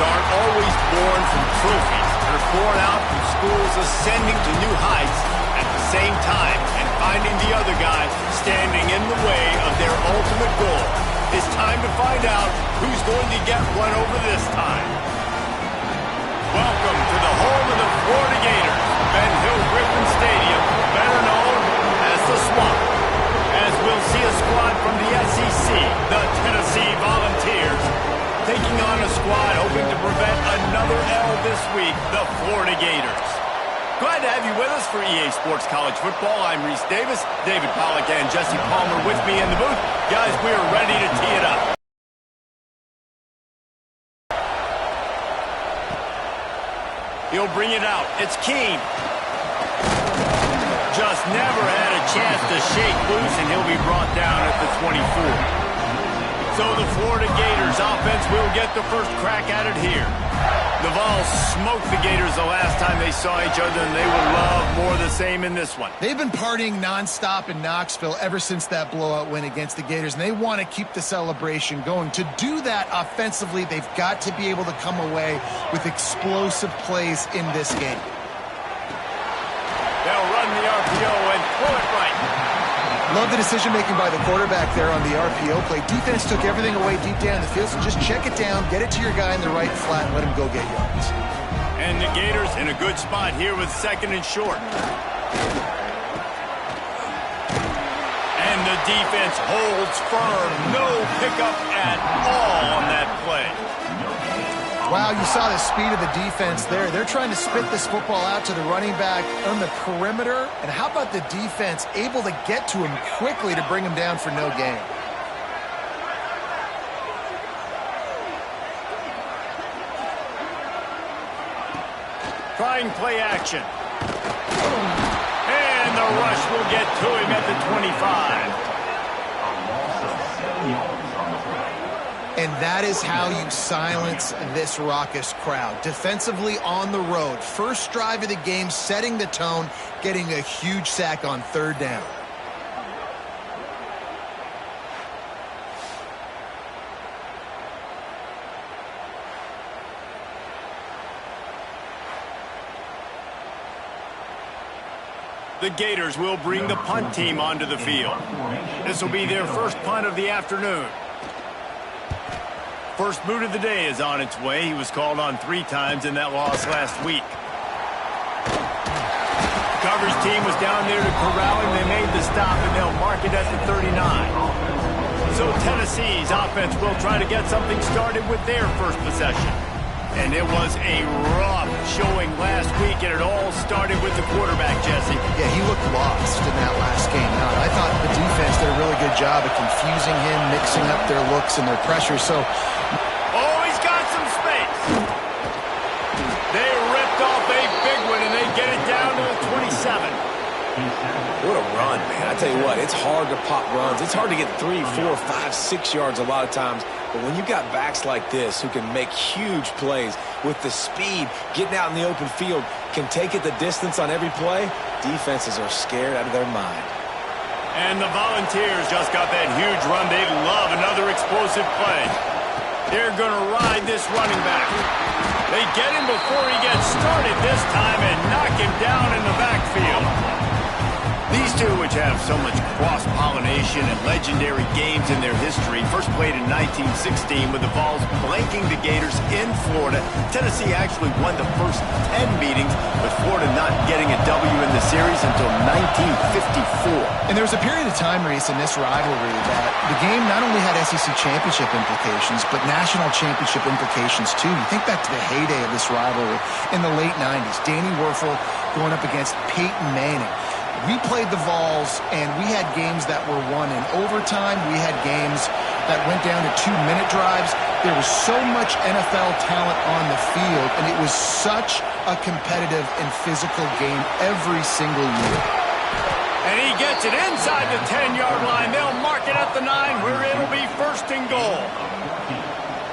aren't always born from trophies. They're born out from schools ascending to new heights at the same time and finding the other guy standing in the way of their ultimate goal. It's time to find out who's going to get one over this time. Welcome to the home of the Florida Gators, Ben Hill Griffin Stadium, better known as the Swamp. As we'll see a squad from the SEC, the Tennessee Volunteers, taking on a squad hoping to prevent another L this week, the Florida Gators. Glad to have you with us for EA Sports College Football. I'm Reese Davis, David Pollack and Jesse Palmer with me in the booth. Guys, we are ready to tee it up. He'll bring it out. It's Keene. Just never had a chance to shake loose, and he'll be brought down at the 24. So the Florida Gators offense will get the first crack at it here. The Vols smoked the Gators the last time they saw each other, and they would love more of the same in this one. They've been partying nonstop in Knoxville ever since that blowout win against the Gators, and they want to keep the celebration going. To do that offensively, they've got to be able to come away with explosive plays in this game. They'll run the RPO and pull it right. Love the decision-making by the quarterback there on the RPO play. Defense took everything away deep down the field, so just check it down, get it to your guy in the right flat, and let him go get yards. And the Gators in a good spot here with second and short. And the defense holds firm. No pickup at all on that play. Wow, you saw the speed of the defense there. They're trying to spit this football out to the running back on the perimeter. And how about the defense able to get to him quickly to bring him down for no gain? Trying play action. And the rush will get to him at the 25. And that is how you silence this raucous crowd. Defensively on the road. First drive of the game, setting the tone, getting a huge sack on third down. The Gators will bring the punt team onto the field. This will be their first punt of the afternoon. First boot of the day is on its way. He was called on 3 times in that loss last week. Coverage team was down there to corral him. They made the stop, and they'll mark it at the 39. So Tennessee's offense will try to get something started with their first possession. And it was a rough showing last week, and it all started with the quarterback, Jesse. Yeah, he looked lost in that last game. Now, I thought the defense did a really good job of confusing him, mixing up their looks and their pressure. So, oh, he's got some space. They ripped off a big one, and they get it down to the 27. What a run, man. I tell you what, it's hard to pop runs. It's hard to get 3, 4, 5, 6 yards a lot of times. But when you got backs like this who can make huge plays with the speed, getting out in the open field, can take it the distance on every play, defenses are scared out of their mind. And the Volunteers just got that huge run. They love another explosive play. They're going to ride this running back. They get him before he gets started this time and knock him down in the backfield. These two, which have so much cross-pollination and legendary games in their history, first played in 1916 with the Vols blanking the Gators in Florida. Tennessee actually won the first 10 meetings, with Florida not getting a W in the series until 1954. And there was a period of time, Reese, in this rivalry that the game not only had SEC championship implications, but national championship implications, too. You think back to the heyday of this rivalry in the late 90s. Danny Werfel going up against Peyton Manning. We played the Vols, and we had games that were won in overtime. We had games that went down to 2-minute drives. There was so much NFL talent on the field, and it was such a competitive and physical game every single year. And he gets it inside the 10-yard line. They'll mark it at the 9, where it'll be first and goal.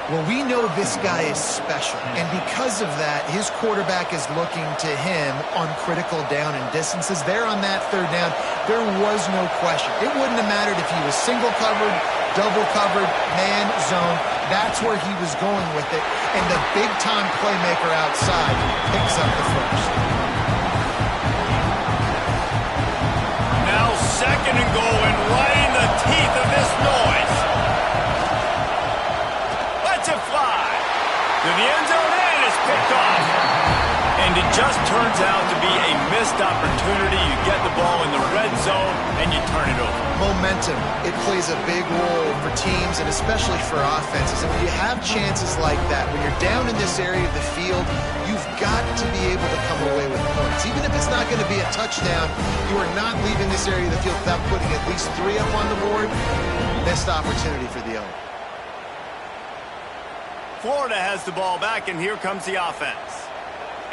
Well, we know this guy is special, and because of that, his quarterback is looking to him on critical down and distances. There on that third down, there was no question. It wouldn't have mattered if he was single covered, double covered, man, zone. That's where he was going with it, and the big-time playmaker outside picks up the first. Now second and goal, and right in the teeth of this noise. Lets it fly to the end zone, and it's picked off. And it just turns out to be a missed opportunity. You get the ball in the red zone, and you turn it over. Momentum, it plays a big role for teams and especially for offenses. And when you have chances like that, when you're down in this area of the field, you've got to be able to come away with points. Even if it's not going to be a touchdown, you are not leaving this area of the field without putting at least 3 up on the board. Missed opportunity for the owner. Florida has the ball back, and here comes the offense.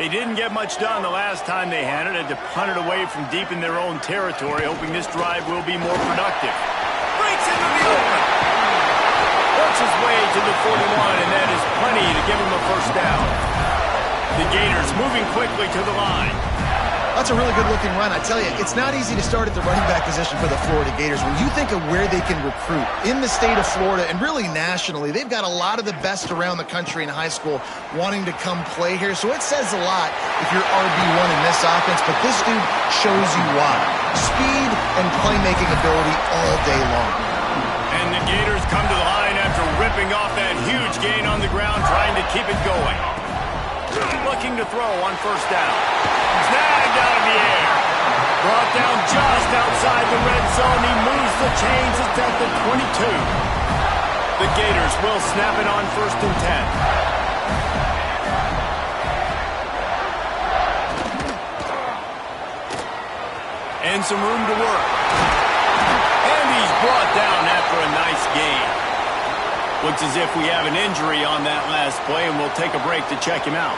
They didn't get much done the last time they had it. Had to punt it away from deep in their own territory, hoping this drive will be more productive. Breaks into the open. Works his way to the 41, and that is plenty to give him a first down. The Gators moving quickly to the line. That's a really good-looking run. I tell you, it's not easy to start at the running back position for the Florida Gators. When you think of where they can recruit in the state of Florida and really nationally, they've got a lot of the best around the country in high school wanting to come play here. So it says a lot if you're RB1 in this offense, but this dude shows you why. Speed and playmaking ability all day long. And the Gators come to the line after ripping off that huge gain on the ground, trying to keep it going. Looking to throw on first down. Snagged out of the air. Brought down just outside the red zone. He moves the chains. It's at the 22. The Gators will snap it on first and 10. And some room to work. And he's brought down after a nice gain. Looks as if we have an injury on that last play, and we'll take a break to check him out.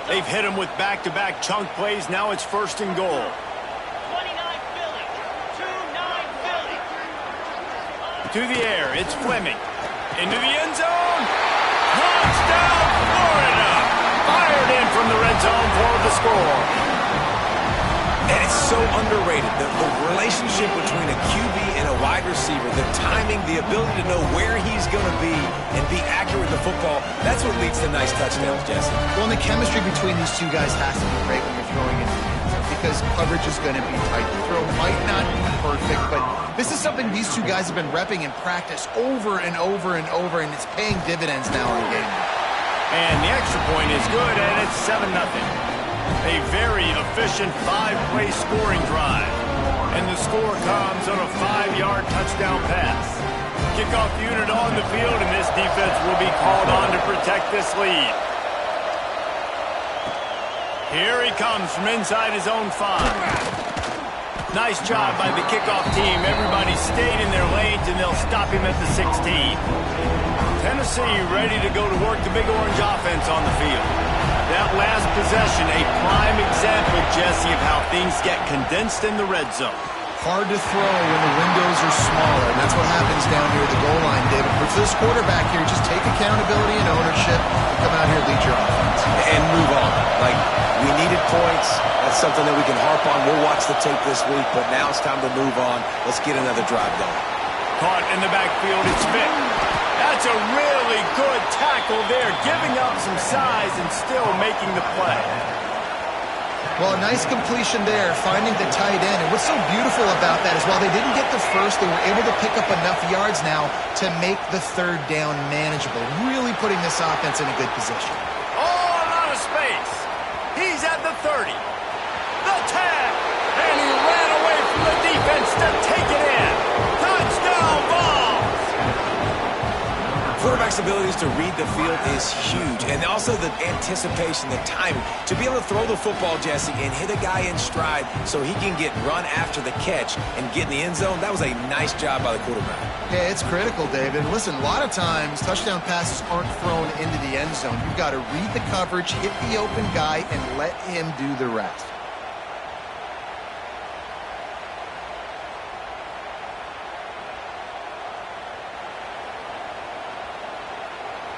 They've hit him with back-to-back chunk plays. Now it's first and goal. 29 Philly. 2-9 Philly. To the air, it's Fleming. Into the end zone. Touchdown, Florida. Fired in from the red zone for the score. And it's so underrated. The relationship between a QB and a wide receiver, the timing, the ability to know where he's going to be and be accurate with the football, that's what leads to nice touchdowns, Jesse. Well, and the chemistry between these two guys has to be great when you're throwing into the end zone because coverage is going to be tight. The throw might not be perfect, but this is something these two guys have been repping in practice over and over and over, and it's paying dividends now in the game. And the extra point is good, and it's 7-0. A very efficient 5-play scoring drive. And the score comes on a 5-yard touchdown pass. Kickoff unit on the field, and this defense will be called on to protect this lead. Here he comes from inside his own 5. Nice job by the kickoff team. Everybody stayed in their lanes, and they'll stop him at the 16. Tennessee ready to go to work the Big Orange offense on the field. That last possession, a prime example, Jesse, of how things get condensed in the red zone. Hard to throw when the windows are smaller, and that's what happens down here at the goal line, David. But for this quarterback here, just take accountability and ownership and come out here and lead your offense. And move on. Like, we needed points. That's something that we can harp on. We'll watch the tape this week, but now it's time to move on. Let's get another drive going. Caught in the backfield, it's Vick. That's a really good tackle there, giving up some size and still making the play. Well, a nice completion there, finding the tight end. And what's so beautiful about that is while they didn't get the first, they were able to pick up enough yards now to make the third down manageable, really putting this offense in a good position. Oh, a lot of space. He's at the 30. The tag. And he ran away from the defense to take it in. Touchdown ball. Quarterback's abilities to read the field is huge, and also the anticipation, the timing. To be able to throw the football, Jesse, and hit a guy in stride so he can get run after the catch and get in the end zone, that was a nice job by the quarterback. Yeah, it's critical, David. Listen, a lot of times touchdown passes aren't thrown into the end zone. You've got to read the coverage, hit the open guy, and let him do the rest.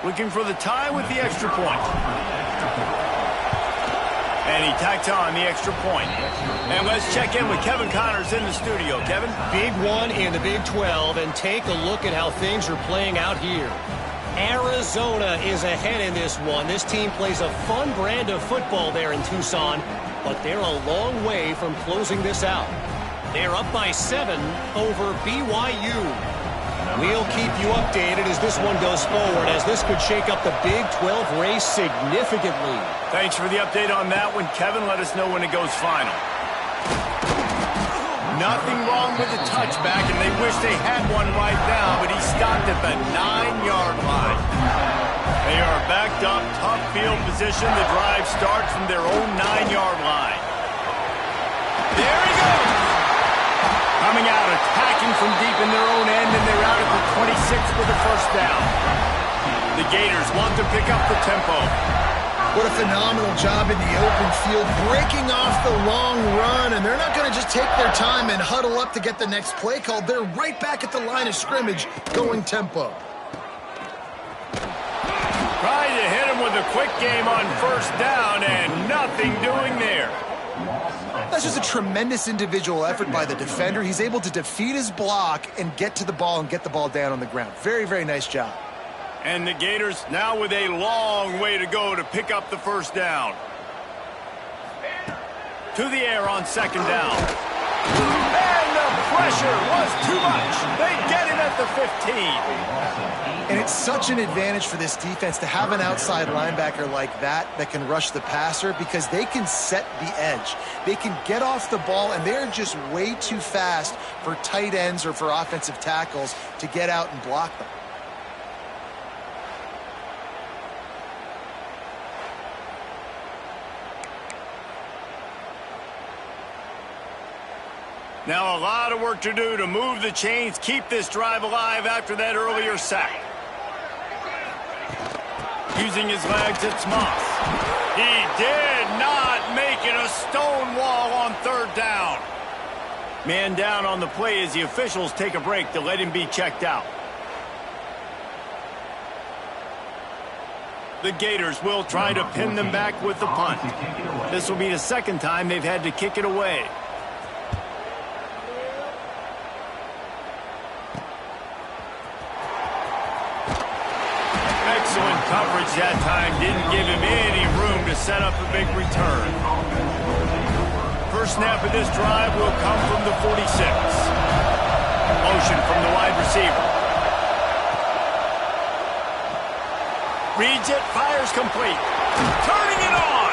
Looking for the tie with the extra point. And he tacks on the extra point. And let's check in with Kevin Connors in the studio. Kevin? Big one in the Big 12, and take a look at how things are playing out here. Arizona is ahead in this one. This team plays a fun brand of football there in Tucson, but they're a long way from closing this out. They're up by 7 over BYU. We'll keep you updated as this one goes forward, as this could shake up the Big 12 race significantly. Thanks for the update on that one, Kevin. Let us know when it goes final. Nothing wrong with the touchback, and they wish they had one right now, but he stopped at the 9-yard line. They are backed up, tough field position. The drive starts from their own 9-yard line. There he goes! Coming out, attacking from deep in their own end, and they're out at the 26 with a first down. The Gators want to pick up the tempo. What a phenomenal job in the open field, breaking off the long run, and they're not going to just take their time and huddle up to get the next play called. They're right back at the line of scrimmage, going tempo. Trying to hit him with a quick game on first down, and nothing doing there. That's just a tremendous individual effort by the defender. He's able to defeat his block and get to the ball and get the ball down on the ground. Very, very nice job. And the Gators now with a long way to go to pick up the first down. To the air on second down. And the pressure was too much. They get it at the 15. And it's such an advantage for this defense to have an outside linebacker like that can rush the passer, because they can set the edge. They can get off the ball, and they're just way too fast for tight ends or for offensive tackles to get out and block them. Now a lot of work to do to move the chains, keep this drive alive after that earlier sack. Using his legs, it's Moss. He did not make it a stone wall on third down. Man down on the play as the officials take a break to let him be checked out. The Gators will try to pin them back with the punt. This will be the second time they've had to kick it away. Excellent coverage that time. Didn't give him any room to set up a big return. First snap of this drive will come from the 46. Motion from the wide receiver. Reads it, fires complete. Turning it on!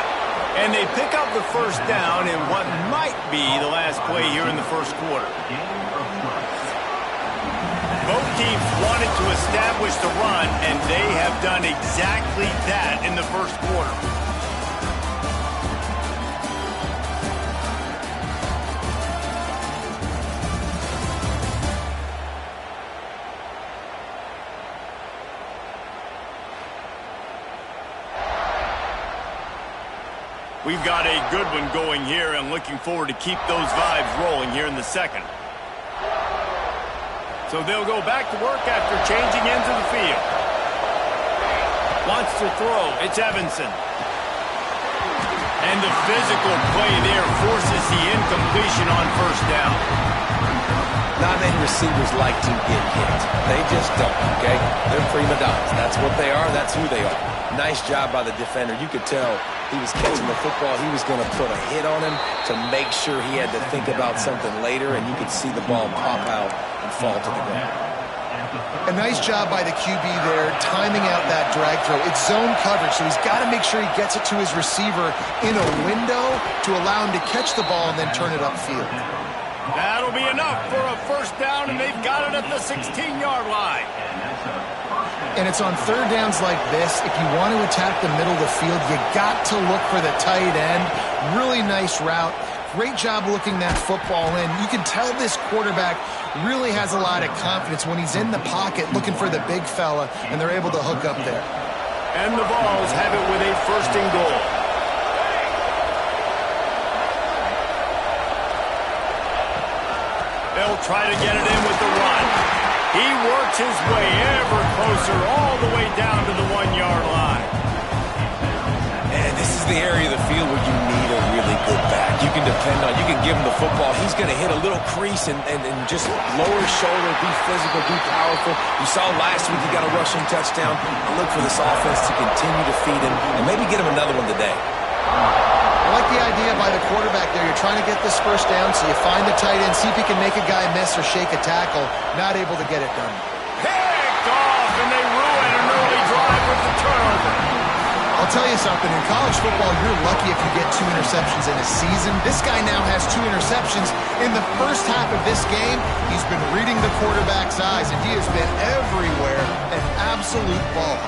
And they pick up the first down in what might be the last play here in the first quarter. Both teams wanted to establish the run, and they have done exactly that in the first quarter. We've got a good one going here, and looking forward to keep those vibes rolling here in the second. So they'll go back to work after changing into the field. Wants to throw. It's Evanson. And the physical play there forces the incompletion on first down. Not many receivers like to get hit. They just don't, okay? They're prima donnas. That's what they are. That's who they are. Nice job by the defender. You could tell he was catching the football. He was going to put a hit on him to make sure he had to think about something later, and you could see the ball pop out and fall to the ground. A nice job by the QB there, timing out that drag throw. It's zone coverage, so he's got to make sure he gets it to his receiver in a window to allow him to catch the ball and then turn it upfield. That'll be enough for a first down, and they've got it at the 16-yard line. And it's on third downs like this, if you want to attack the middle of the field, you got to look for the tight end. Really nice route. Great job looking that football in. You can tell this quarterback really has a lot of confidence when he's in the pocket looking for the big fella, and they're able to hook up there. And the Vols have it with a first and goal. They'll try to get it in with the run. He works his way ever closer all the way down to the 1 depend on. You can give him the football. He's going to hit a little crease and just lower his shoulder, be physical, be powerful. You saw last week he got a rushing touchdown. I look for this offense to continue to feed him and maybe get him another one today. I like the idea by the quarterback there. You're trying to get this first down, so you find the tight end, see if he can make a guy miss or shake a tackle. Not able to get it done. Picked off, and they ruin an early drive with the turnover. I'll tell you something, in college football, you're lucky if you get 2 interceptions in a season. This guy now has 2 interceptions. In the first half of this game, he's been reading the quarterback's eyes, and he has been everywhere, an absolute ball.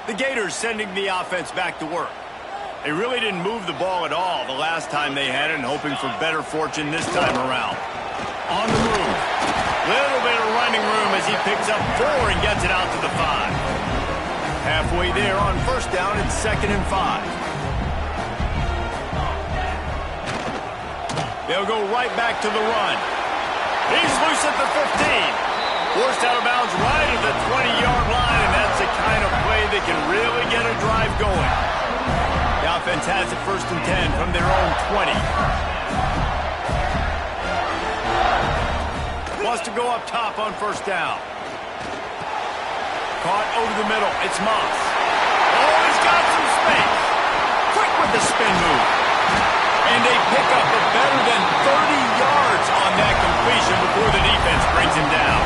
The Gators sending the offense back to work. They really didn't move the ball at all the last time they had it, and hoping for better fortune this time around. On the move. Little bit of running room as he picks up 4 and gets it out to the 5. Halfway there on first down, it's 2nd and 5. They'll go right back to the run. He's loose at the 15. Forced out of bounds right at the 20-yard line, and that's the kind of play that can really get a drive going. The offense has it 1st and 10 from their own 20. Wants to go up top on first down. Caught over the middle. It's Moss. Oh, he's got some space. Quick with the spin move. And they pick up a better than 30 yards on that completion before the defense brings him down.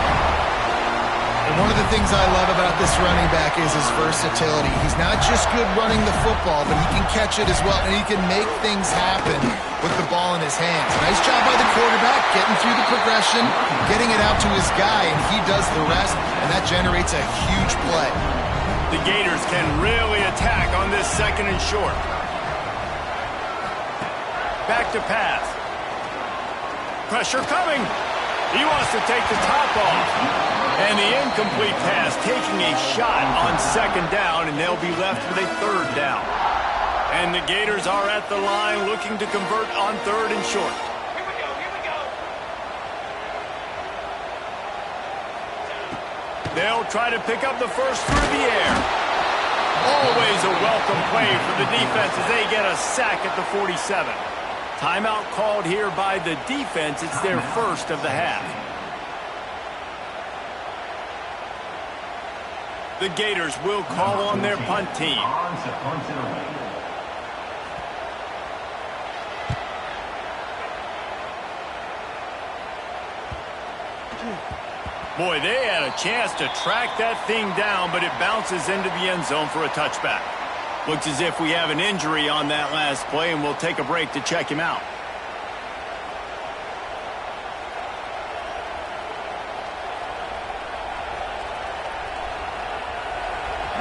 And one of the things I love about this running back is his versatility. He's not just good running the football, but he can catch it as well, and he can make things happen with the ball in his hands. Nice job by the quarterback, getting through the progression, getting it out to his guy, and he does the rest, and that generates a huge play. The Gators can really attack on this 2nd and short. Back to pass. Pressure coming. He wants to take the top off. And the incomplete pass taking a shot on 2nd down, and they'll be left with a 3rd down. And the Gators are at the line looking to convert on 3rd and short. Here we go. They'll try to pick up the first through the air. Always a welcome play for the defense as they get a sack at the 47. Timeout called here by the defense. It's their first of the half. The Gators will call on their punt team. Boy, they had a chance to track that thing down, but it bounces into the end zone for a touchback. Looks as if we have an injury on that last play, and we'll take a break to check him out.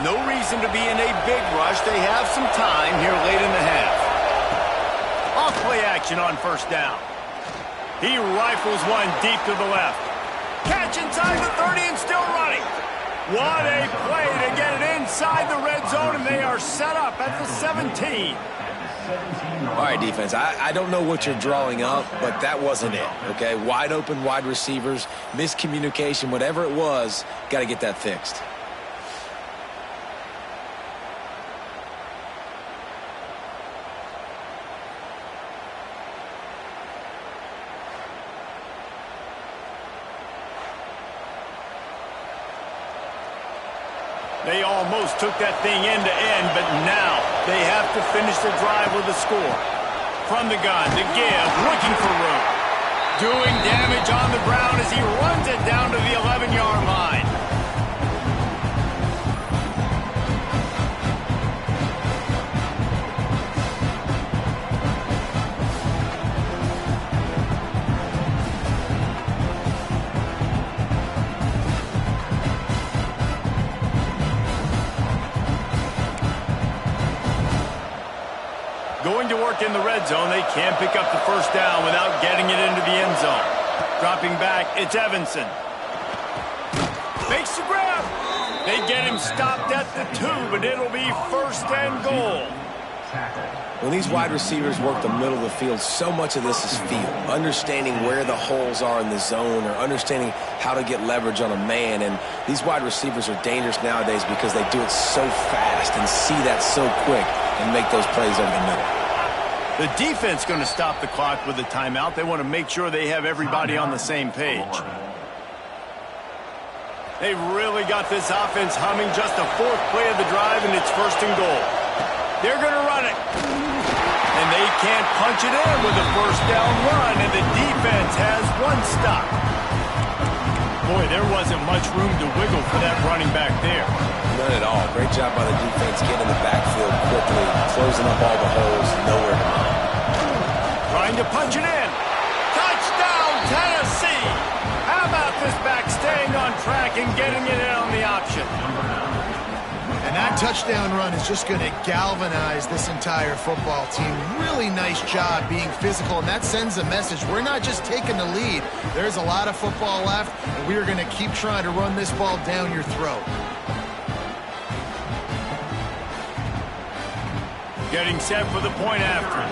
No reason to be in a big rush. They have some time here late in the half. Off play action on first down. He rifles one deep to the left. Catch inside the 30 and still running. What a play to get it inside the red zone, and they are set up at the 17. All right, defense, I don't know what you're drawing up, but that wasn't it, okay? Wide open wide receivers, miscommunication, whatever it was, got to get that fixed. They almost took that thing end to end, but now they have to finish the drive with a score. From the gun, the give, looking for room. Doing damage on the ground as he runs it down to the 11-yard line. Going to work in the red zone, they can pick up the first down without getting it into the end zone. Dropping back, it's Evanson. Makes the grab. They get him stopped at the 2, but it'll be 1st and goal. When these wide receivers work the middle of the field, so much of this is feel. Understanding where the holes are in the zone or understanding how to get leverage on a man. And these wide receivers are dangerous nowadays because they do it so fast and see that so quick and make those plays over the middle. The defense going to stop the clock with a timeout. They want to make sure they have everybody on the same page. They've really got this offense humming. Just the fourth play of the drive, and it's 1st and goal. They're going to run it. And they can't punch it in with a 1st down run, and the defense has 1 stop. Boy, there wasn't much room to wiggle for that running back there. None at all. Great job by the defense getting in the backfield quickly, closing up all the holes, nowhere to run. Trying to punch it in. Touchdown, Tennessee! How about this back staying on track and getting it in on the option? And that touchdown run is just going to galvanize this entire football team. Really nice job being physical, and that sends a message. We're not just taking the lead. There's a lot of football left, and we are going to keep trying to run this ball down your throat. Getting set for the point after.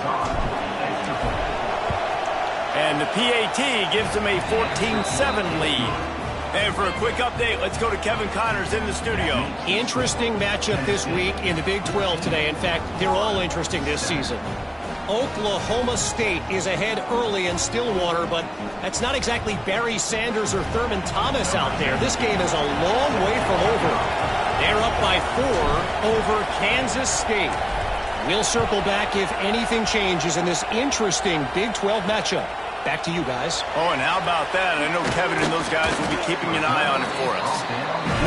And the PAT gives them a 14-7 lead. And for a quick update, let's go to Kevin Connors in the studio. Interesting matchup this week in the Big 12 today. In fact, they're all interesting this season. Oklahoma State is ahead early in Stillwater, but that's not exactly Barry Sanders or Thurman Thomas out there. This game is a long way from over. They're up by 4 over Kansas State. We'll circle back if anything changes in this interesting Big 12 matchup. Back to you guys. Oh, and how about that? I know Kevin and those guys will be keeping an eye on it for us.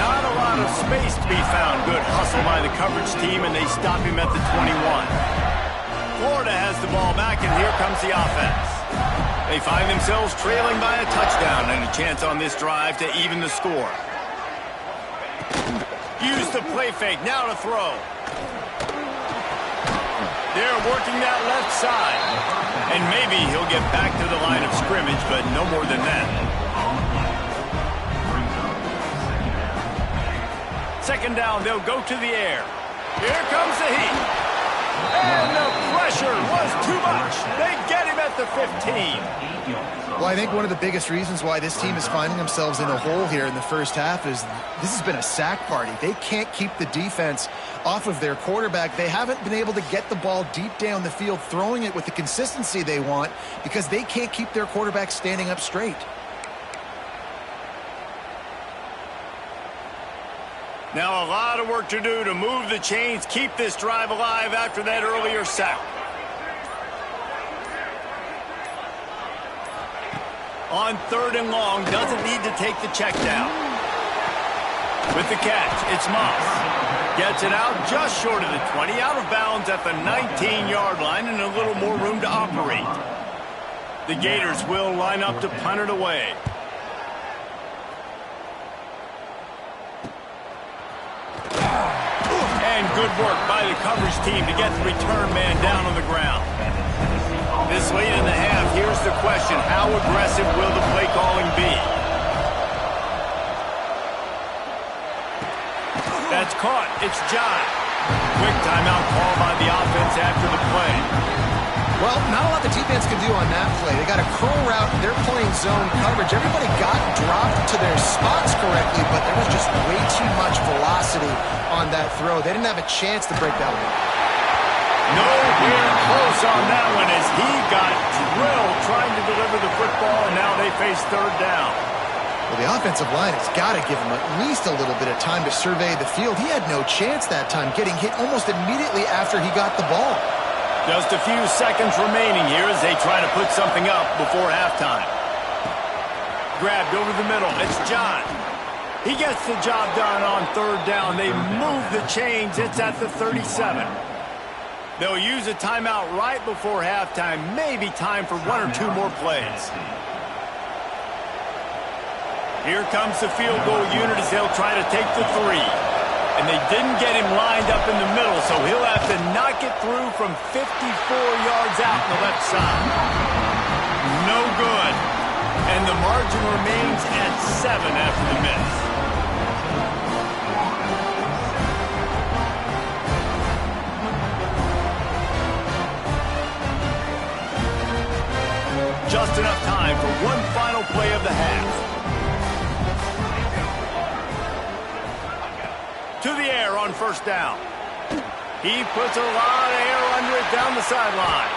Not a lot of space to be found. Good hustle by the coverage team, and they stop him at the 21. Florida has the ball back, and here comes the offense. They find themselves trailing by a touchdown and a chance on this drive to even the score. Use the play fake. Now to throw. They're working that left side. And maybe he'll get back to the line of scrimmage, but no more than that. 2nd down, they'll go to the air. Here comes the heat. And the pressure was too much. They get him at the 15. Well, I think one of the biggest reasons why this team is finding themselves in a hole here in the first half is this has been a sack party. They can't keep the defense off of their quarterback. They haven't been able to get the ball deep down the field, throwing it with the consistency they want because they can't keep their quarterback standing up straight. Now a lot of work to do to move the chains, keep this drive alive after that earlier sack. On 3rd and long, doesn't need to take the check down. With the catch, it's Moss. Gets it out just short of the 20, out of bounds at the 19-yard line, and a little more room to operate. The Gators will line up to punt it away. And good work by the coverage team to get the return man down on the ground. This late in the half, here's the question. How aggressive will the play calling be? That's caught. It's John. Quick timeout call by the offense after the play. Well, not a lot the defense can do on that play. They got a curl route. They're playing zone coverage. Everybody got dropped to their spots correctly, but there was just way too much velocity on that throw. They didn't have a chance to break that one. Nowhere close on that one as he got drilled trying to deliver the football, and now they face 3rd down. Well, the offensive line has got to give him at least a little bit of time to survey the field. He had no chance that time, getting hit almost immediately after he got the ball. Just a few seconds remaining here as they try to put something up before halftime. Grabbed over the middle. It's John. He gets the job done on 3rd down. They move the chains. It's at the 37. They'll use a timeout right before halftime. Maybe time for 1 or 2 more plays. Here comes the field goal unit as they'll try to take the 3. And they didn't get him lined up in the middle, so he'll have to knock it through from 54 yards out on the left side. No good. And the margin remains at 7 after the miss. just enough time for one final play of the half. To the air on first down. He puts a lot of air under it down the sideline.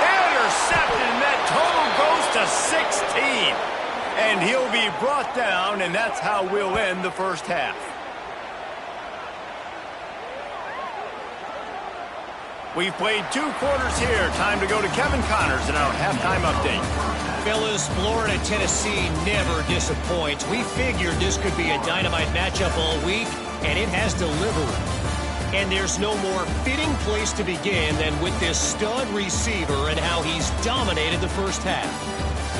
Intercepted, and that total goes to 16. And he'll be brought down, and that's how we'll end the first half. We've played 2 quarters here. Time to go to Kevin Connors in our halftime update. Fellas, Florida-Tennessee never disappoints. We figured this could be a dynamite matchup all week, and it has delivered. And there's no more fitting place to begin than with this stud receiver and how he's dominated the first half.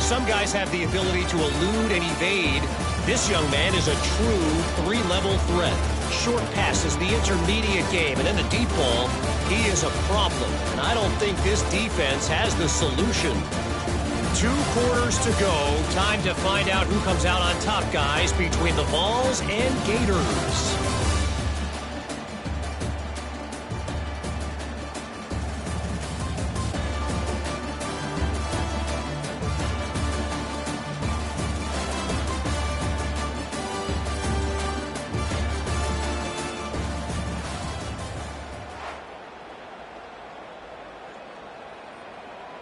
Some guys have the ability to elude and evade. This young man is a true 3-level threat. Short passes, the intermediate game, and then the deep ball, he is a problem. And I don't think this defense has the solution. 2 quarters to go. Time to find out who comes out on top, guys, between the Vols and Gators.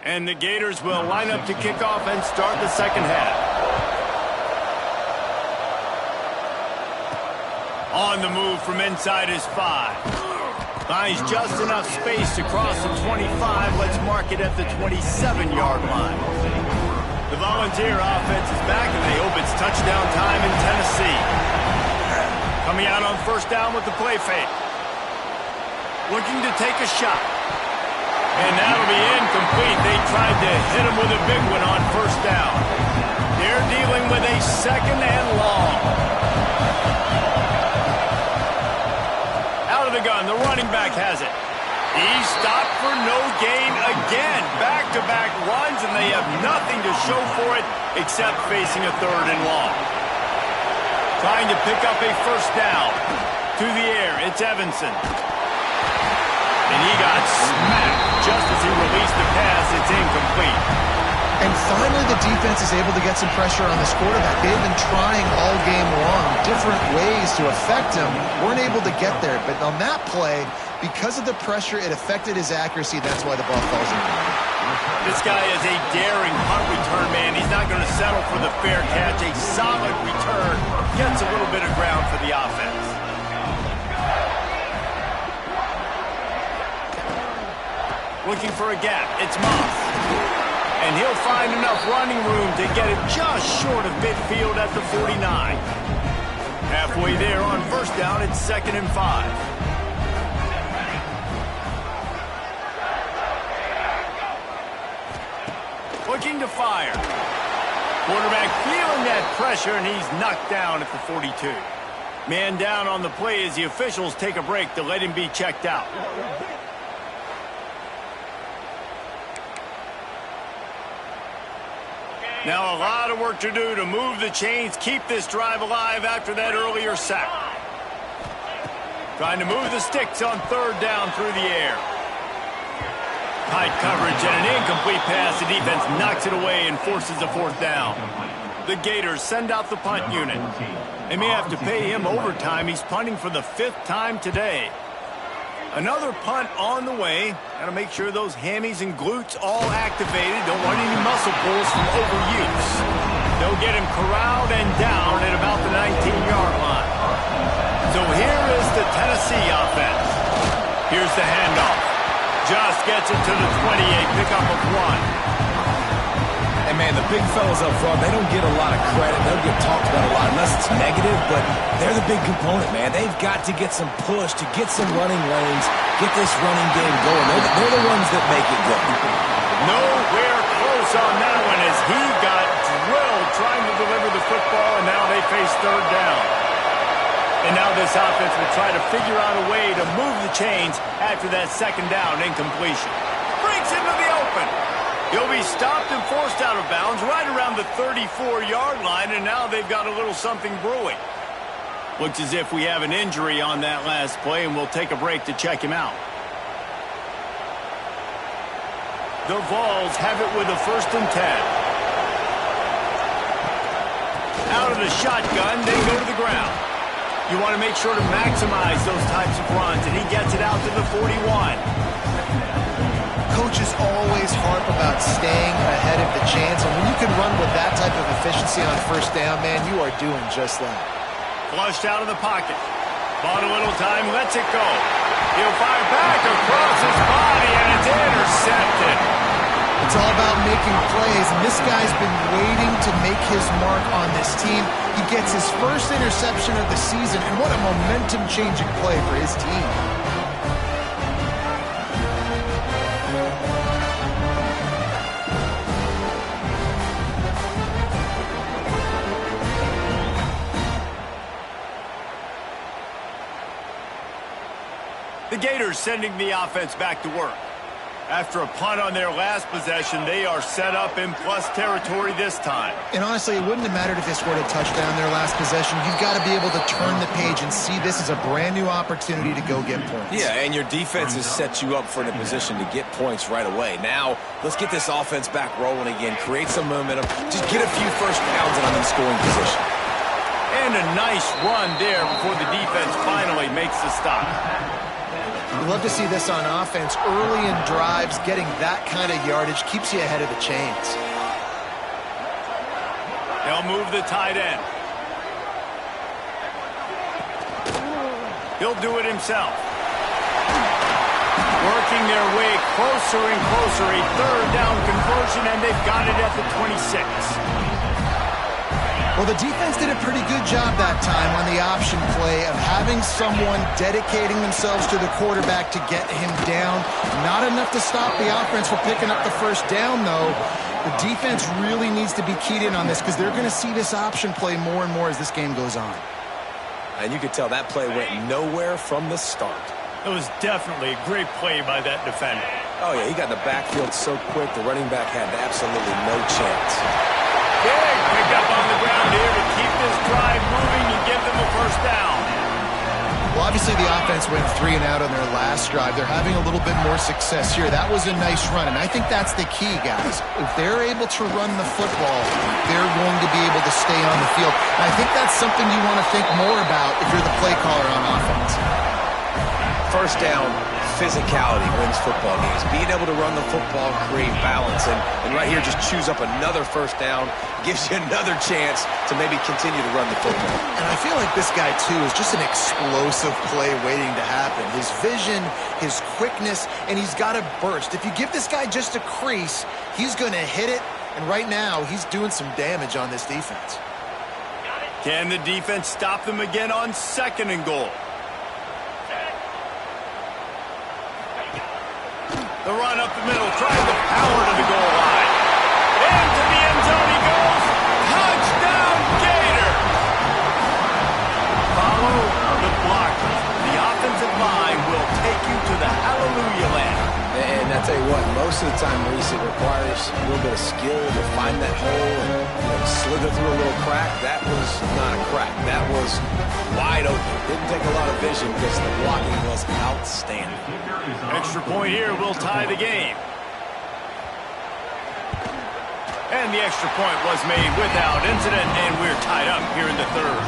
And the Gators will line up to kick off and start the second half. On the move from inside his 5. Finds just enough space to cross the 25. Let's mark it at the 27-yard line. The Volunteer offense is back, and they hope it's touchdown time in Tennessee. Coming out on first down with the play fake. Looking to take a shot. And that'll be incomplete. They tried to hit him with a big one on first down. They're dealing with a second and long. Out of the gun, the running back has it. He's stopped for no gain again. Back-to-back runs, and they have nothing to show for it except facing a third and long. Trying to pick up a first down. To the air, it's Evanson. And he got smacked just as he released the pass. It's incomplete. And finally, the defense is able to get some pressure on this quarterback. They've been trying all game long, different ways to affect him. Weren't able to get there. But on that play, because of the pressure, it affected his accuracy. That's why the ball falls in. This guy is a daring punt return man. He's not going to settle for the fair catch. A solid return. Gets a little bit of ground for the offense. Looking for a gap. It's Moss. And he'll find enough running room to get it just short of midfield at the 49. Halfway there on first down, it's 2nd and 5. Looking to fire. Quarterback feeling that pressure, and he's knocked down at the 42. Man down on the play as the officials take a break to let him be checked out. Now a lot of work to do to move the chains, keep this drive alive after that earlier sack. Trying to move the sticks on third down through the air. Tight coverage and an incomplete pass. The defense knocks it away and forces a fourth down. The Gators send out the punt unit. They may have to pay him overtime. He's punting for the 5th time today. Another punt on the way. Got to make sure those hammies and glutes all activated. Don't want any muscle pulls from overuse. They'll get him corralled and down at about the 19-yard line. So here is the Tennessee offense. Here's the handoff. Just gets it to the 28, pickup of 1. And, man, the big fellas up front, they don't get a lot of credit. They'll get talked about a lot unless it's negative, but they're the big component, man. They've got to get some push, to get some running lanes, get this running game going. They're the ones that make it go. Nowhere close on that one as he got drilled trying to deliver the football, and now they face third down. And now this offense will try to figure out a way to move the chains after that second down incompletion. Breaks into the open. He'll be stopped and forced out of bounds right around the 34-yard line, and now they've got a little something brewing. Looks as if we have an injury on that last play, and we'll take a break to check him out. The Vols have it with a 1st and 10. Out of the shotgun, then go to the ground. You want to make sure to maximize those types of runs, and he gets it out to the 41. Coaches always harp about staying ahead of the chance, and when you can run with that type of efficiency on first down, man, you are doing just that. Flushed out of the pocket. Bought a little time, lets it go. He'll fire back across his body, and it's intercepted. It's all about making plays, and this guy's been waiting to make his mark on this team. He gets his first interception of the season, and what a momentum-changing play for his team. The Gators sending the offense back to work. After a punt on their last possession, they are set up in plus territory this time. And honestly, it wouldn't have mattered if they scored a touchdown their last possession. You've got to be able to turn the page and see this as a brand new opportunity to go get points. Yeah, and your defense has set you up for the position to get points right away. Now, let's get this offense back rolling again, create some momentum, just get a few first downs and I'm in scoring position. And a nice run there before the defense finally makes the stop. You love to see this on offense. Early in drives, getting that kind of yardage keeps you ahead of the chains. They'll move the tight end. He'll do it himself. Working their way closer and closer. A third down conversion, and they've got it at the 26. Well, the defense did a pretty good job that time on the option play of having someone dedicating themselves to the quarterback to get him down. Not enough to stop the offense from picking up the first down, though. The defense really needs to be keyed in on this because they're going to see this option play more and more as this game goes on. And you could tell that play went nowhere from the start. It was definitely a great play by that defender. Oh, yeah, he got in the backfield so quick, the running back had absolutely no chance. Big pickup on the ground here to keep this drive moving and give them a first down. Well, obviously the offense went 3 and out on their last drive. They're having a little bit more success here. That was a nice run, and I think that's the key, guys. If they're able to run the football, they're going to be able to stay on the field. And I think that's something you want to think more about if you're the play caller on offense. First down, physicality wins football games. Being able to run the football, create balance, and right here just choose up another first down, gives you another chance to maybe continue to run the football. And I feel like this guy, too, is just an explosive play waiting to happen. His vision, his quickness, and he's got a burst. If you give this guy just a crease, he's going to hit it, and right now he's doing some damage on this defense. Can the defense stop them again on 2nd and goal? The run up the middle, trying to power to the goal line. Into the end zone he goes. Touchdown, Gator! Follow the blocker. The offensive line will take you to the hallelujah land. And I tell you what, most of the time, Maurice, it requires a little bit of skill to find that hole and slither through a little crack. That was not a crack. That was wide open. Didn't take a lot of vision because the blocking was outstanding. Extra point here will tie the game. And the extra point was made without incident, and we're tied up here in the 3rd.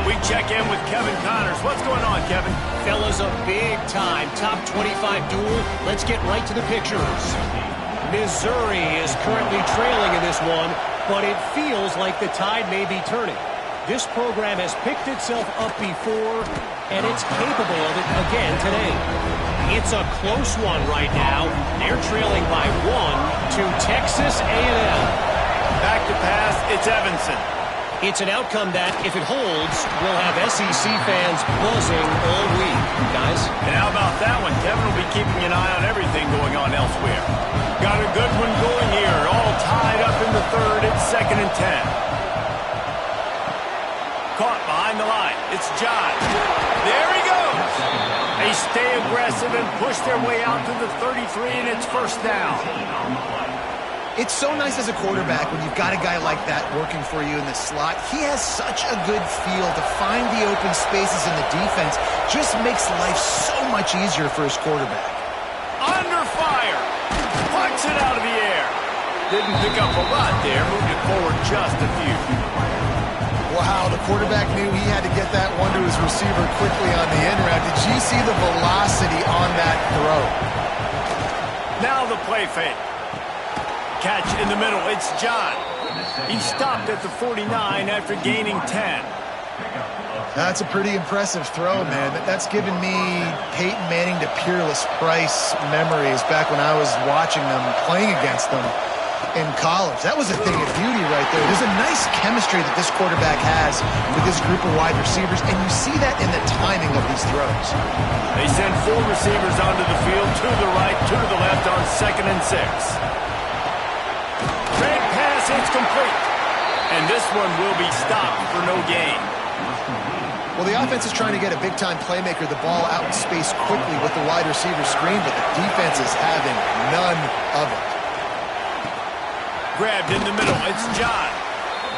We check in with Kevin Connors. What's going on, Kevin? Fellas, a big-time top 25 duel. Let's get right to the pictures. Missouri is currently trailing in this one, but it feels like the tide may be turning. This program has picked itself up before, and it's capable of it again today. It's a close one right now. They're trailing by 1 to Texas A&M. Back to pass, it's Evanson. It's an outcome that, if it holds, will have SEC fans buzzing all week, guys. And how about that one? Kevin will be keeping an eye on everything going on elsewhere. Got a good one going here. All tied up in the 3rd. It's 2nd and 10. Caught behind the line. It's John. There he goes. They stay aggressive and push their way out to the 33, and it's first down. It's so nice as a quarterback when you've got a guy like that working for you in the slot. He has such a good feel to find the open spaces in the defense. Just makes life so much easier for his quarterback. Under fire. Punch it out of the air. Didn't pick up a lot there. Moved it forward just a few. how the quarterback knew he had to get that one to his receiver quickly on the end route. Did you see the velocity on that throw? Now the play fake. Catch in the middle. It's John. He stopped at the 49 after gaining 10. That's a pretty impressive throw, man. That's given me Peyton Manning to Peerless Price memories back when I was watching them, playing against them in college. That was a thing of beauty right there. There's a nice chemistry that this quarterback has with this group of wide receivers, and you see that in the timing of these throws. They send 4 receivers onto the field, 2 to the right, 2 to the left on 2nd and 6. Great pass, it's complete. And this one will be stopped for no gain. Well, the offense is trying to get a big-time playmaker the ball out in space quickly with the wide receiver screen, but the defense is having none of it. Grabbed in the middle. It's John.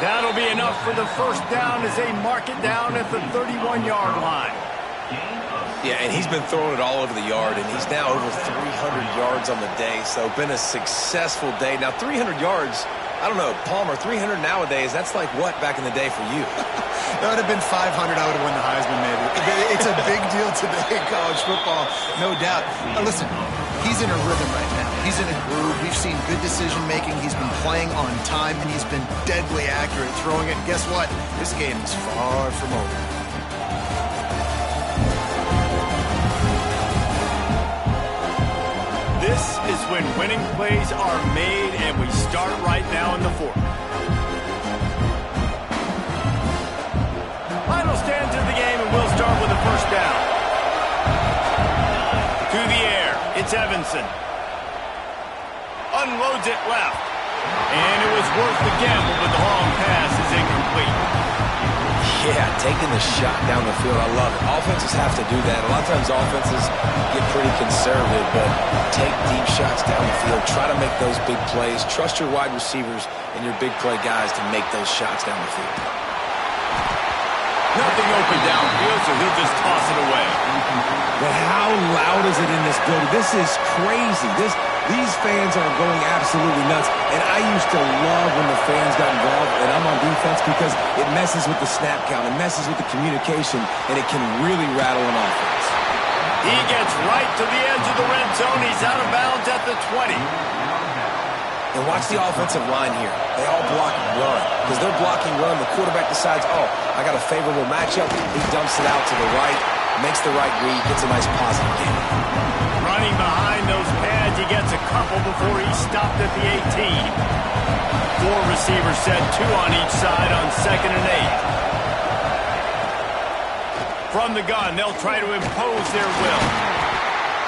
That'll be enough for the first down as they mark it down at the 31-yard line. Yeah, and he's been throwing it all over the yard, and he's now over 300 yards on the day, so been a successful day. Now, 300 yards, I don't know, Palmer, 300 nowadays, that's like what back in the day for you? That would have been 500. I would have won the Heisman, maybe. It's a big deal today in college football, no doubt. Listen, he's in a rhythm right now. He's in a groove. We've seen good decision-making. He's been playing on time, and he's been deadly accurate throwing it. And guess what? This game is far from over. This is when winning plays are made, and we start right now in the 4th. Final stand to the game, and we'll start with a first down. To the air, it's Evanson. Unloads it left. And it was worth the gamble, but the long pass is incomplete. Yeah, taking the shot down the field, I love it. Offenses have to do that. A lot of times offenses get pretty conservative, but take deep shots down the field. Try to make those big plays. Trust your wide receivers and your big play guys to make those shots down the field. Nothing open downfield, so he'll just toss it away. But how loud is it in this building? This is crazy. These fans are going absolutely nuts. And I used to love when the fans got involved, and I'm on defense, because it messes with the snap count, it messes with the communication, and it can really rattle an offense. He gets right to the edge of the red zone. He's out of bounds at the 20. And watch the offensive line here. They all block run. Because they're blocking run, the quarterback decides, oh, I got a favorable matchup. He dumps it out to the right, makes the right read, gets a nice positive gain. Running behind those pads, he gets a couple before he stopped at the 18. 4 receivers set, 2 on each side on 2nd and 8. From the gun, they'll try to impose their will.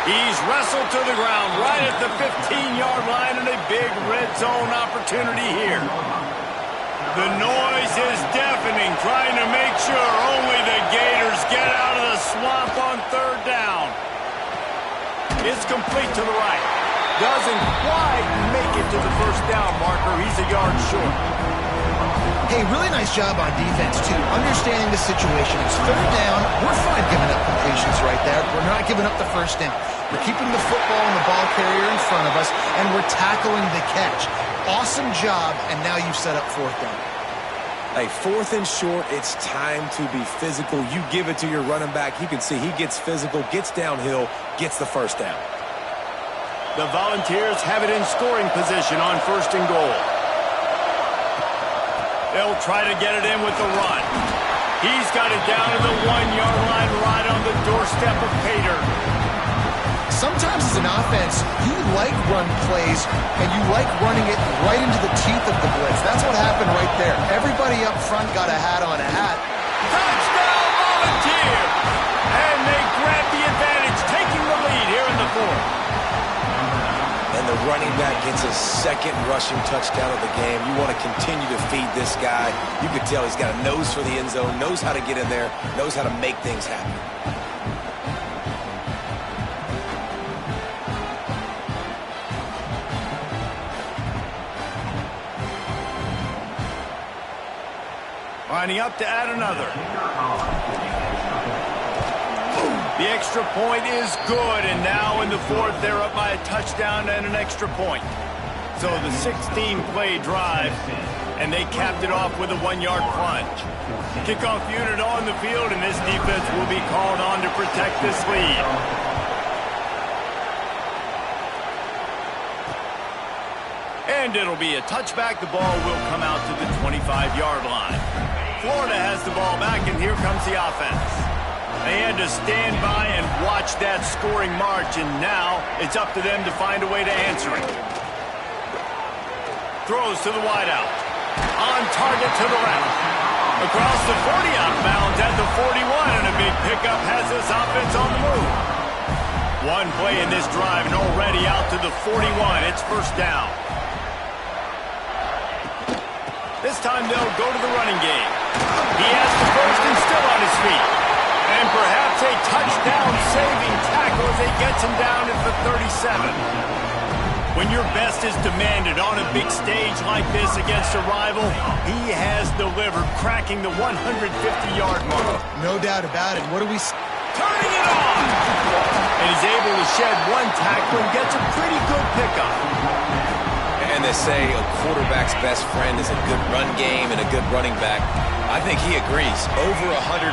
He's wrestled to the ground right at the 15-yard line, and a big red zone opportunity here. The noise is deafening, trying to make sure only the Gators get out of the swamp on 3rd down. It's complete to the right. Doesn't quite make it to the first down marker. He's a yard short. Hey, really nice job on defense, too. Understanding the situation. It's 3rd down. We're fine giving up completions right there. We're not giving up the first down. We're keeping the football and the ball carrier in front of us, and we're tackling the catch. Awesome job, and now you've set up 4th down. Hey, 4th and short, it's time to be physical. You give it to your running back. You can see he gets physical, gets downhill, gets the first down. The Volunteers have it in scoring position on 1st and goal. They'll try to get it in with the run. He's got it down to the 1-yard line right on the doorstep of Pater. Sometimes as an offense, you like run plays, and you like running it right into the teeth of the blitz. That's what happened right there. Everybody up front got a hat on a hat. Touchdown, Volunteer! And they grab the advantage, taking the lead here in the 4th. And the running back gets his 2nd rushing touchdown of the game. You want to continue to feed this guy. You can tell he's got a nose for the end zone, knows how to get in there, knows how to make things happen. Lining up to add another. The extra point is good, and now in the 4th, they're up by a touchdown and an extra point. So the 16-play drive, and they capped it off with a 1-yard plunge. Kickoff unit on the field, and this defense will be called on to protect this lead. And it'll be a touchback. The ball will come out to the 25-yard line. Florida has the ball back, and here comes the offense. They had to stand by and watch that scoring march, and now it's up to them to find a way to answer it. Throws to the wideout. On target to the left. Across the 40, out of bounds at the 41, and a big pickup has this offense on the move. One play in this drive, and already out to the 41. It's first down. This time they'll go to the running game. He has the first and still on his feet. And perhaps a touchdown-saving tackle as he gets him down at the 37. When your best is demanded on a big stage like this against a rival, he has delivered, cracking the 150-yard mark. No doubt about it. What do we... Turning it on! And he's able to shed one tackle and gets a pretty good pickup. And they say a quarterback's best friend is a good run game and a good running back. I think he agrees. Over 150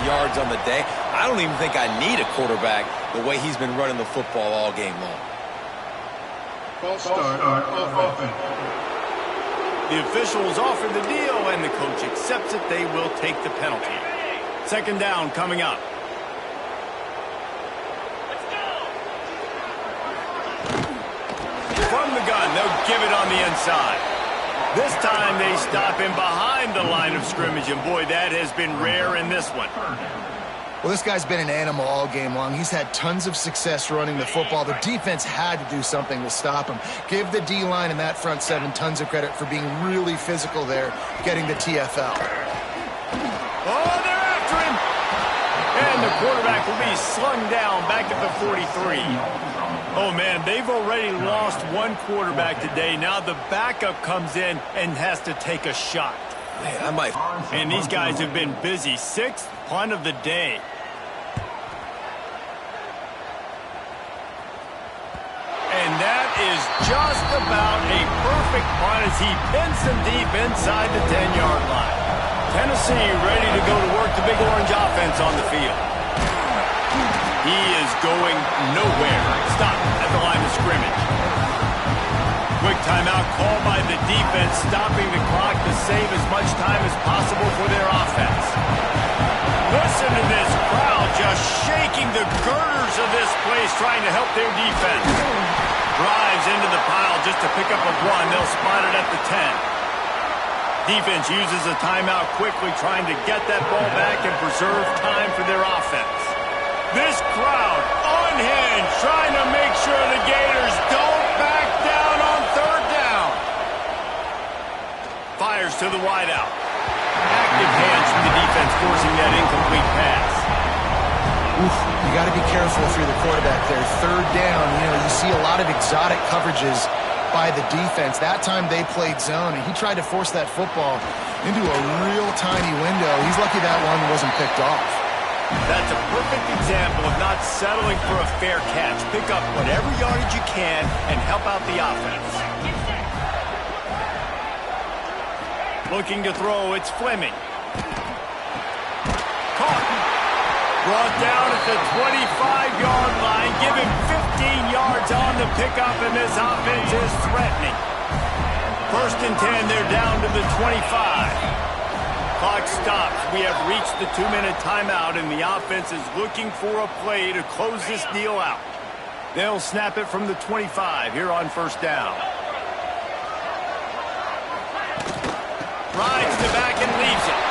yards on the day. I don't even think I need a quarterback the way he's been running the football all game long. False start of offense. The officials offer the deal, and the coach accepts it. They will take the penalty. Second down coming up. From the gun, they'll give it on the inside. This time they stop him behind the line of scrimmage, and boy, that has been rare in this one. Well, this guy's been an animal all game long. He's had tons of success running the football. The defense had to do something to stop him. Give the D-line and that front seven tons of credit for being really physical there, getting the TFL. Oh, they're after him! And the quarterback will be slung down back at the 43. Oh, man, they've already lost one quarterback today. Now the backup comes in and has to take a shot. Man, I might... And these guys have been busy. 6th punt of the day. And that is just about a perfect punt as he pins them deep inside the 10-yard line. Tennessee ready to go to work the Big Orange offense on the field. He is going nowhere. Stop at the line of scrimmage. Quick timeout called by the defense, stopping the clock to save as much time as possible for their offense. Listen to this crowd just shaking the girders of this place, trying to help their defense. Drives into the pile just to pick up a 1. They'll spot it at the 10. Defense uses a timeout quickly, trying to get that ball back and preserve time for their offense. This crowd unhinged, trying to make sure the Gators don't back down on third down. Fires to the wideout. Active hands from the defense, forcing that incomplete pass. Oof, you got to be careful if you're the quarterback there. Third down, you see a lot of exotic coverages by the defense. That time they played zone, and he tried to force that football into a real tiny window. He's lucky that one wasn't picked off. That's a perfect example of not settling for a fair catch. Pick up whatever yardage you can and help out the offense. Looking to throw, it's Fleming. Caught. Brought down at the 25-yard line. Give him 15 yards on the pickup, and this offense is threatening. First and 10, they're down to the 25. Clock stops. We have reached the 2-minute timeout, and the offense is looking for a play to close this deal out. They'll snap it from the 25 here on first down. Rides the back and leaves it.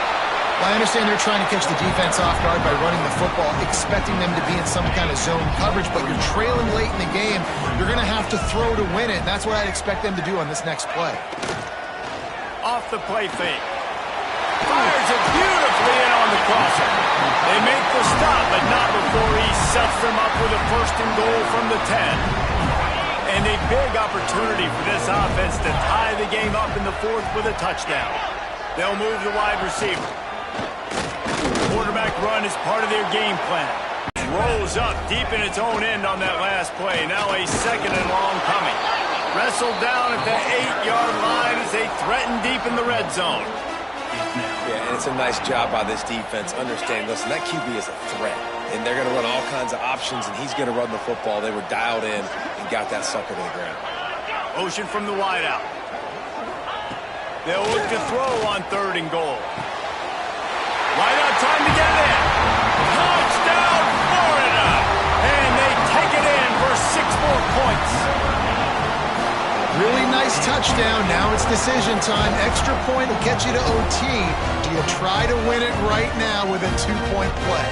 Well, I understand they're trying to catch the defense off guard by running the football, expecting them to be in some kind of zone coverage, but you're trailing late in the game. You're going to have to throw to win it, and that's what I'd expect them to do on this next play. Off the play fake. Fires it beautifully in on the crosser. They make the stop, but not before he sets them up with a first and goal from the 10. And a big opportunity for this offense to tie the game up in the 4th with a touchdown. They'll move the wide receiver. Quarterback run is part of their game plan. Rolls up deep in its own end on that last play. Now a 2nd and long coming. Rest whistle down at the 8-yard line as they threaten deep in the red zone. Yeah, and it's a nice job by this defense understanding, listen, that QB is a threat, and they're going to run all kinds of options, and he's going to run the football. They were dialed in and got that sucker to the ground. Motion from the wideout. They'll look to throw on 3rd and goal. Wideout time to get in. Touchdown, Florida! And they take it in for 6 more points. Really nice touchdown. Now it's decision time. Extra point will get you to OT. Do you try to win it right now with a 2-point play?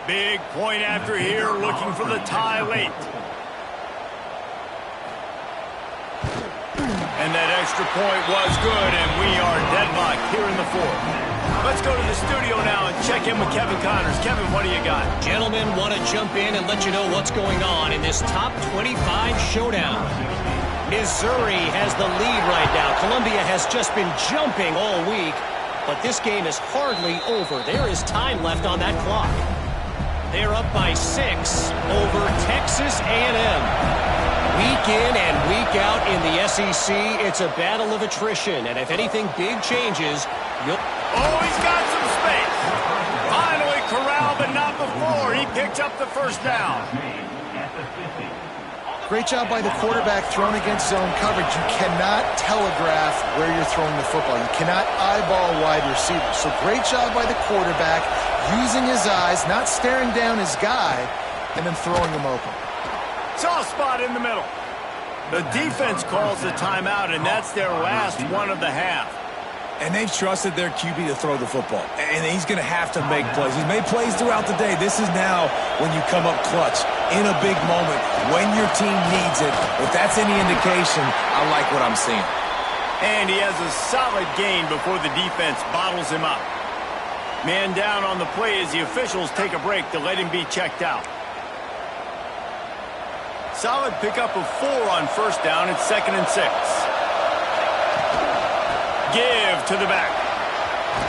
Big point after here, looking for the tie late. And that extra point was good, and we are deadlocked here in the 4th. Let's go to the studio now and check in with Kevin Connors. Kevin, what do you got? Gentlemen, want to jump in and let you know what's going on in this top 25 showdown. Missouri has the lead right now. Columbia has just been jumping all week, but this game is hardly over. There is time left on that clock. They're up by 6 over Texas A&M. Week in and week out in the SEC, it's a battle of attrition, and if anything big changes, you'll... Oh, he's got some space. Finally corralled, but not before. He picked up the first down. Great job by the quarterback thrown against zone coverage. You cannot telegraph where you're throwing the football. You cannot eyeball wide receivers. So great job by the quarterback using his eyes, not staring down his guy, and then throwing him open. Soft spot in the middle. The defense calls the timeout, and that's their last one of the half. And they've trusted their QB to throw the football. And he's going to have to make plays. He's made plays throughout the day. This is now when you come up clutch in a big moment when your team needs it. If that's any indication, I like what I'm seeing. And he has a solid gain before the defense bottles him up. Man down on the play as the officials take a break to let him be checked out. Solid pickup of 4 on 1st down. It's 2nd and 6. Give to the back.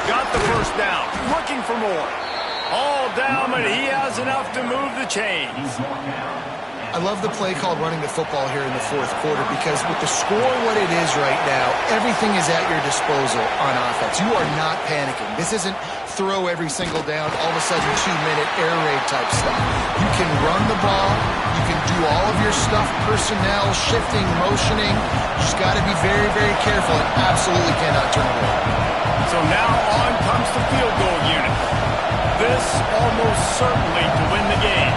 Got the first down. Looking for more. All down, but he has enough to move the chains. I love the play called running the football here in the 4th quarter because with the score what it is right now, everything is at your disposal on offense. You are not panicking. This isn't throw every single down, all of a sudden 2-minute air raid type stuff. You can run the ball. You can do all of your stuff, personnel, shifting, motioning. You just got to be very, very careful and absolutely cannot turn it over. So now on comes the field goal unit. This almost certainly to win the game.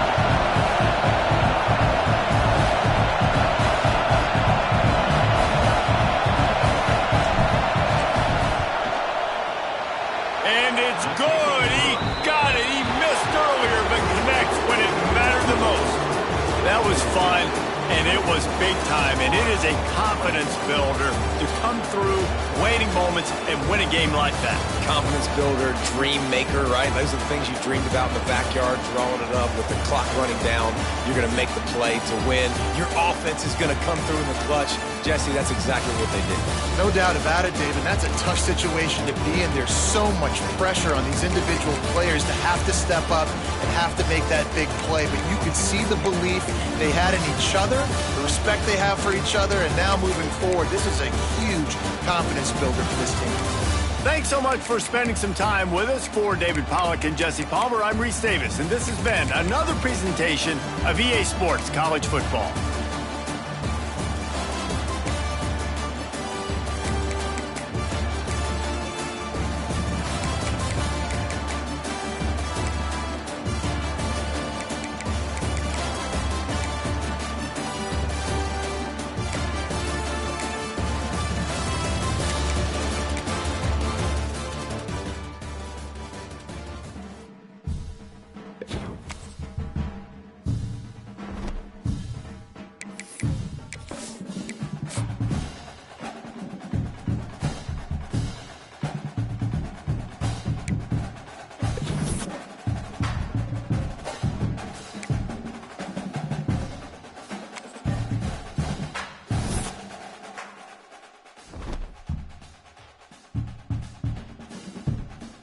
And it's good. He got it. He missed earlier, but connects when it mattered the most. That was fun, and it was big time, and it is a confidence builder to come through waiting moments and win a game like that. Confidence builder, dream maker, right? Those are the things you dreamed about in the backyard, drawing it up with the clock running down. You're going to make the play to win. Your offense is going to come through in the clutch. Jesse, that's exactly what they did. No doubt about it, David. That's a tough situation to be in. There's so much pressure on these individual players to have to step up and have to make that big play. But you could see the belief they had in each other, the respect they have for each other, and now moving forward, this is a huge confidence builder for this team. Thanks so much for spending some time with us. For David Pollack and Jesse Palmer, I'm Reese Davis, and this has been another presentation of EA Sports College Football.